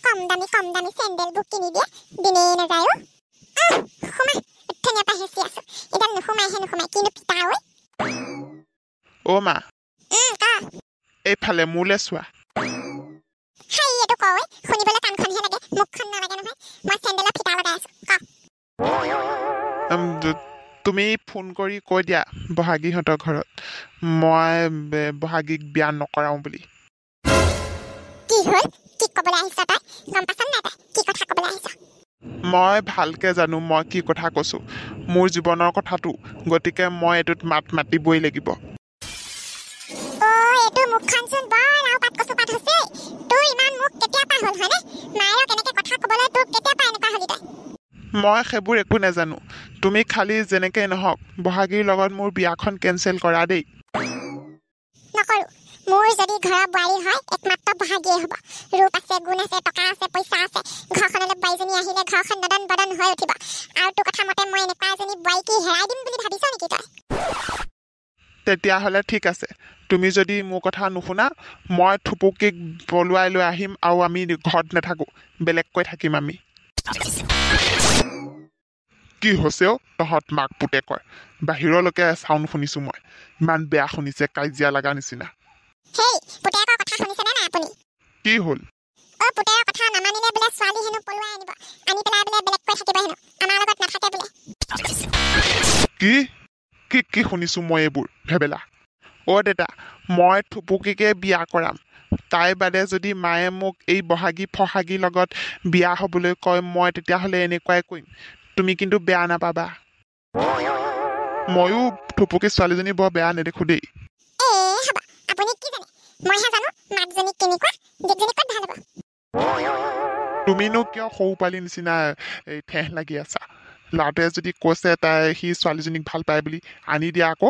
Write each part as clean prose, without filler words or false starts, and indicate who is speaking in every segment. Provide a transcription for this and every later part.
Speaker 1: কম দামী চেণ্ডেলবোৰ কিনি দিয়ে দিনেই নাযায় সোমাই ধুনীয়া পাই হেঁচি আছো এতিয়া নোসোমাই কিনো পিতা ঐ
Speaker 2: অ' মা
Speaker 1: ক
Speaker 2: এইফালে মোলৈ চোৱা
Speaker 1: হাই এইটো ক ঐ শুনিবলৈ কাণখনহে লাগে মুখখন নালাগে নহয় মই চেণ্ডেলৰ ফিতা লগাই আছো ক
Speaker 2: তুমি ফোন কৰি কৈ দিয়া বহাগীহঁতৰ ঘৰত মই বহাগীক বিয়া নকৰাওঁ বুলি
Speaker 1: কি হ'ল কি ক'বলৈ আহিছ তই গম পাইছ নাই তই কি কথা ক'বলৈ আহিছ
Speaker 2: মই ভালকে জানো মই কি কথা কৈছো মোৰ জীৱনৰ কথাটো গতিকে মই এইটোত মাত মাতিবই লাগিব
Speaker 1: এইটো মুখখন চোন বৰ লাও পাত কচু পাত হৈছে তোৰ ইমান মুখ কেতিয়া পা হ'ল হয়নে মায়েও কেনেকে কথা ক'বলৈ তোক কেতিয়া পা এনেকুৱা হলি তই
Speaker 2: মই সেইবোৰ একো নাজানো তুমি খালি যেনেকৈ নহওক বহাগীৰ লগত মোৰ বিয়াখন কেঞ্চেল কৰা দেই
Speaker 1: নকৰো মোৰ যদি ঘৰৰ বোৱাৰী হয় একমাত্ৰ বহাগীয়ে হ'ব ৰূপ আছে গুণ আছে টকা আছে পইচা আছে ঘৰখনলৈ বোৱাৰীজনী আহিলে ঘৰখন নদন বদন হৈ উঠিব আৰু তোৰ কথা মতে মই এনেকুৱা এজনী বোৱাৰী কি হেৰাই দিম বুলি ভাবিছ নেকি তই
Speaker 2: তেতিয়াহ'লে ঠিক আছে তুমি যদি মোৰ কথা নুশুনা মই থুপুকিক পলুৱাই লৈ আহিম আৰু আমি ঘৰত নাথাকোঁ বেলেগকৈ থাকিম আমি কি হৈছেও তহঁত মাক পুতেকৰ বাহিৰলৈকে চাউণ্ড শুনিছোঁ মই ইমান বেয়া শুনিছে কাজিয়া লগা নিচিনা
Speaker 1: হেই পুতেকৰ কথা শুনিছেনে নাই আপুনি
Speaker 2: কি হ'ল
Speaker 1: পুতেকৰ কথা নামানিলে বোলে ছোৱালী হেনো পলুৱাই আনিব আনি পেলাই বোলে বেলেগকৈ থাকিব হেনো আমাৰ লগত নাথাকে বোলে
Speaker 2: কি কি কি শুনিছোঁ মই এইবোৰ ভেবেলা অ' দেতা মই থুপুকিকে বিয়া কৰাম তাই বাদে যদি মায়ে মোক এই বহাগী ফহাগীৰ লগত বিয়া হ'বলৈ কয় মই তেতিয়াহ'লে এনেকুৱাই কৰিম তুমি কিন্তু বেয়া নাপাবা ময়ো থুপুকি ছোৱালীজনী বৰ বেয়া নেদেখোঁ দেই
Speaker 1: হ'ব আপুনি কি জানে মইহে জানো মাকজনী কেনেকুৱা দেশজনী ক'ত ভাল হ'ব
Speaker 2: তুমিনো কিয় সৰু পোৱালীৰ নিচিনা এই ঠেহ লাগি আছা ল'ৰাটোৱে যদি কৈছে তাই সি ছোৱালীজনীক ভাল পায় বুলি আনি দিয়া আকৌ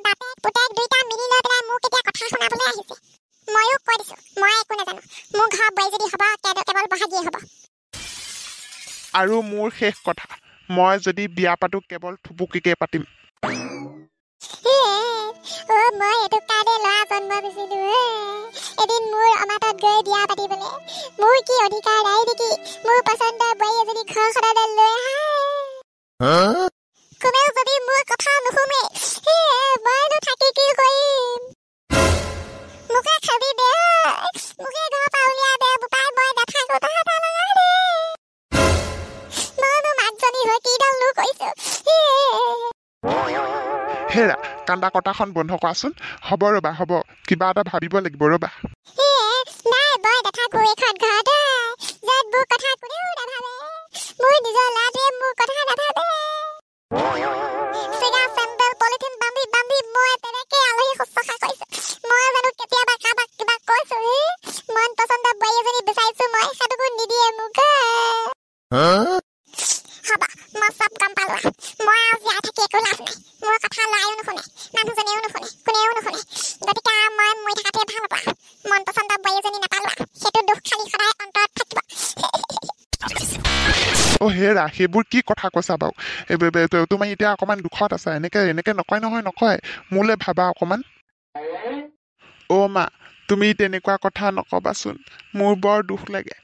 Speaker 1: বাপেক পুতেক দুইটা মিলি লৈ পেলাই মোক এতিয়া কথা শুনাবলৈ আহিছে ময়ো কৈ দিছো মই একো নাজানো মোৰ ঘৰ বোৱাৰী যদি হ'ব কেৱল বহাগীয়ে হ'ব
Speaker 2: আৰু মোৰ শেষ কথা মই যদি বিয়া পাতো কেৱল থুপুকিকে পাতিম
Speaker 1: মই এইটো কাৰণে ল'ৰা জন্ম দিছিলো এদিন মোৰ অমাতত গৈ বিয়া পাতিবলৈ মোৰ কি অধিকাৰ নাই নেকি মোৰ পচন্দৰ বোৱাৰী এজনী ঘৰখনলৈ লৈ আহা কোনেও যদি মোৰ কথা নুশুনে মইনো থাকি কি কৰিম মোকে খাবি দে মোকে ঘৰৰ পৰা উলিয়াই দে বোপাই মই নাথাকো তহঁতৰ লগত মইনো মাকজনী হৈ কিডালনো কৰিছো
Speaker 2: হেৰা কান্দা কটাখন বন্ধ কৰাচোন হ'ব ৰ'বা হ'ব কিবা এটা ভাবিব লাগিব ৰ'বা
Speaker 1: নাই মই নাথাকো এইখন ঘৰতে য'ত মোৰ কথা কোনেও নাভাবে মোৰ নিজৰ ল'ৰাটোৱে মোৰ কথা নাভাবে চিগা চেণ্ডেল পলিথিন বান্ধি বান্ধি মই তেনেকে আলহী শুশ্ৰূষা কৰিছো মই জানো কেতিয়াবা কাৰোবাক কিবা কৈছো মন পচন্দৰ বোৱাৰী এজনী বিচাৰিছো মই সেইটোকো নিদিয়ে মোক হ'ব মই চব গম পালো মই আৰু জীয়াই থাকি একো লাভ নাই মোৰ কথা ল'ৰায়ো নুশুনে মানুহজনেও নুশুনে কোনেও নুশুনে গতিকে মই মৰি থকাটোৱে ভাল পাওঁ মন পচন্দৰ বোৱাৰী এজনী নাপালো সেইটো দুখ খালি সদায় অন্তৰত থাকিব
Speaker 2: অ' হেৰা সেইবোৰ কি কথা কৈছা বাৰু তুমি এতিয়া অকণমান দুখত আছা এনেকে নকয় নহয় নকয় মোলৈ ভাবা অকণমান অ' মা তুমি তেনেকুৱা কথা নকবাচোন মোৰ বৰ দুখ লাগে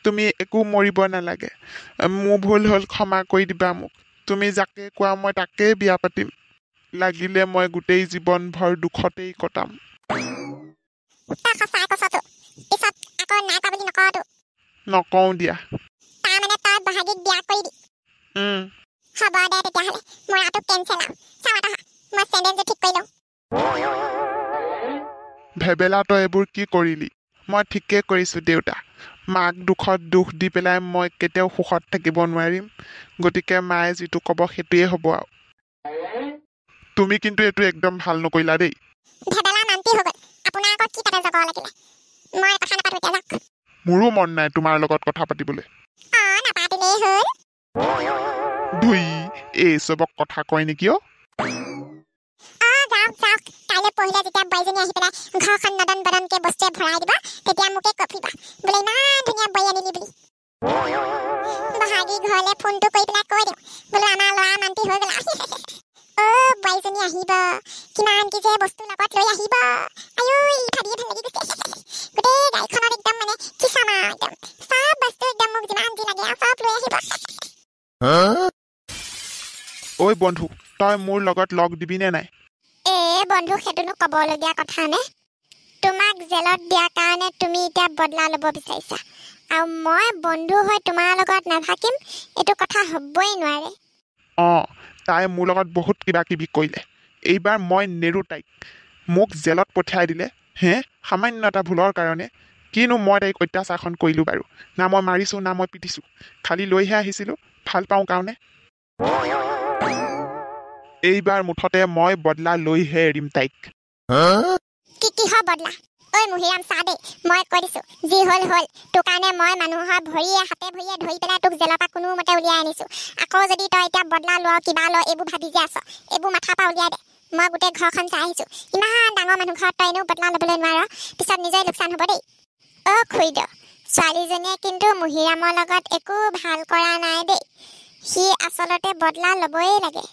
Speaker 2: তুমি একো মৰিব নালাগে মোৰ ভুল হ'ল ক্ষমা কৰি দিবা মোক তুমি যাকে কোৱা মই তাকেই বিয়া পাতিম লাগিলে মই গোটেই জীৱন ভৰ দুখতেই কটাম নকওঁ দিয়া
Speaker 1: তাৰমানে তই বহাগীক বিয়া কৰিবি হ'ব দে তেতিয়াহ'লে মোৰ আটো কেঞ্চেল আৰু চাওঁ মই চেণ্ডেলযোৰ ঠিক কৰি লওঁ
Speaker 2: ভেবেলা তই এইবোৰ কি কৰিলি মই ঠিকেই কৰিছোঁ দেউতা মাক দুখত দুখ দি পেলাই মই কেতিয়াও সুখত থাকিব নোৱাৰিম গতিকে মায়ে যিটো ক'ব সেইটোৱে হ'ব আৰু তুমি কিন্তু এইটো একদম ভাল নকৰিলা দেই
Speaker 1: ভেবেলা মান্তি হৈ গ'ল আপোনাৰ আকৌ কি তাতে যাব লাগিলে মই কথা নাপাতো এতিয়া যাওক
Speaker 2: মোৰো মন নাই তোমাৰ লগত কথা পাতিবলৈ
Speaker 1: নাপাতিলেই হ'ল
Speaker 2: ধুই এই চবক কথা কয় নেকি যাওক
Speaker 1: কাইলৈ পঢ়িলে যেতিয়া বোৱাৰীজনী আহি পেলাই ঘৰখন নদন বদনকে বস্তুৱে ভৰাই দিব তেতিয়া মোকে কফিবা বোলে ইমান ধুনীয়া বোৱাৰী আনিলি বুলি বহাগী ঘৰলৈ ফোনটো কৰি পেলাই কৈ দিওঁ বোলো আমাৰ ল'ৰা মান্তি হৈ গ'ল বোৱাৰীজনী আহিব কিমান কি যে বস্তু লগত লৈ আহিব আয়ো ভাবিয়ে ভাল লাগি গৈছে গোটেই গাড়ীখনত একদম মানে খিচা মাৰা
Speaker 2: বন্ধু তই মোৰ লগত লগ দিবিনে নাই
Speaker 1: বন্ধু সেইটোনো ক'বলগীয়া কথা নে তোমাক জেলত দিয়াৰ কাৰণে তুমি এতিয়া বদলা ল'ব বিচাৰিছা আৰু মই বন্ধু হৈ তোমাৰ লগত নাথাকিম এইটো কথা হ'বই নোৱাৰে
Speaker 2: তাই মোৰ লগত বহুত কিবা কিবি কৰিলে এইবাৰ মই নেৰো তাইক মোক জেলত পঠিয়াই দিলে সামান্য এটা ভুলৰ কাৰণে কিনো মই তাইক অত্যাচাৰখন কৰিলোঁ বাৰু না মই মাৰিছোঁ না মই পিটিছোঁ খালি লৈহে আহিছিলোঁ ভাল পাওঁ কাৰণে এইবাৰ মুঠতে মই বদলা লৈহে এৰিম তাইক
Speaker 1: কিহৰ বদলা ঐ মুহিৰাম চা দেই মই কৈ দিছোঁ যি হ'ল তোৰ কাৰণে মই মানুহৰ ভৰিয়ে হাতে ভৰিয়ে ধৰি পেলাই তোক জেলৰ পৰা কোনোমতে উলিয়াই আনিছোঁ আকৌ যদি তই এতিয়া বদলা ল কিবা ল এইবোৰ ভাবি যে আছ এইবোৰ মাথাৰ পৰা উলিয়াই দে মই গোটেই ঘৰখন চাই আহিছোঁ ইমান ডাঙৰ মানুহ ঘৰত তই এনেও বদলা ল'বলৈ নোৱাৰ পিছত নিজৰে লোকচান হ'ব দেই খুৰীদেউ ছোৱালীজনীয়ে কিন্তু মুহিৰামৰ লগত একো ভাল কৰা নাই দেই সি আচলতে বদলা ল'বই লাগে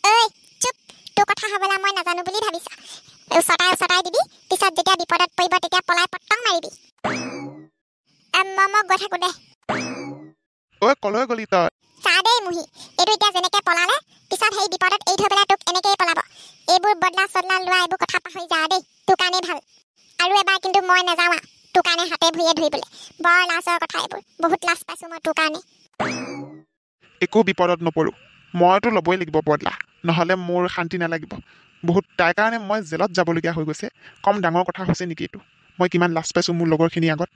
Speaker 1: ঐ চুপ তোৰ কথা হ'বলা মই নাজানো বুলি ভাবিছা ওচটাই দিবি পিছত যেতিয়া বিপদত পৰিব তেতিয়া পলাই পট্টং মাৰিবি মই গৈ থাকো দে
Speaker 2: কলৈ গলি তই
Speaker 1: চা দেই মুহি এইটো এতিয়া যেনেকে পলালে পিছত সেই বিপদত এৰি থৈ পেলাই তোক এনেকেই পলাব এইবোৰ বদলা চদলা লোৱা এইবোৰ কথা পাহৰি যা দেই তোৰ কাৰণেই ভাল আৰু এবাৰ কিন্তু মই নাযাওঁ তোৰ কাৰণে হাতে ভৰিয়ে ধৰিবলৈ বৰ লাজৰ কথা এইবোৰ বহুত লাজ পাইছোঁ মই তোৰ কাৰণে
Speaker 2: একো বিপদত নপৰোঁ মইতো ল'বই লাগিব বদলা নহ'লে মোৰ শান্তি নালাগিব বহুত তাইৰ কাৰণে মই জেলত যাবলগীয়া হৈ গৈছে কম ডাঙৰ কথা হৈছে নেকি এইটো মই কিমান লাজ পাইছোঁ মোৰ লগৰখিনিৰ আগত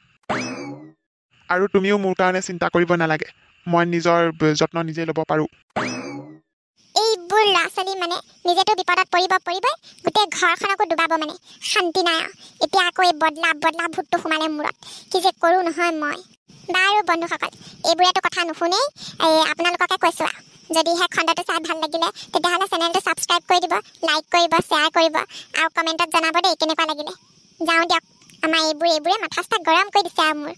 Speaker 2: আৰু তুমিও মোৰ কাৰণে চিন্তা কৰিব নালাগে মই নিজৰ যত্ন নিজে ল'ব পাৰোঁ
Speaker 1: এইবোৰ ল'ৰা ছোৱালী মানে নিজেতো বিপদত পৰিবই গোটেই ঘৰখনকো ডুবাব মানে শান্তি নাই এতিয়া আকৌ এই বদলা ভূতটো সোমালে মূৰত কি যে কৰোঁ নহয় মই বাৰু বন্ধুসকল এইবোৰেতো কথা নুশুনেই আপোনালোককে কৈছোঁ যদিহে খণ্ডটো চাই ভাল লাগিলে তেতিয়াহ'লে চেনেলটো ছাবস্ক্ৰাইব কৰি দিব লাইক কৰিব শ্বেয়াৰ কৰিব আৰু কমেণ্টত জনাব দেই কেনেকুৱা লাগিলে যাওঁ দিয়ক আমাৰ এইবোৰে মাথা চাথা গৰম কৰি দিছে মোৰ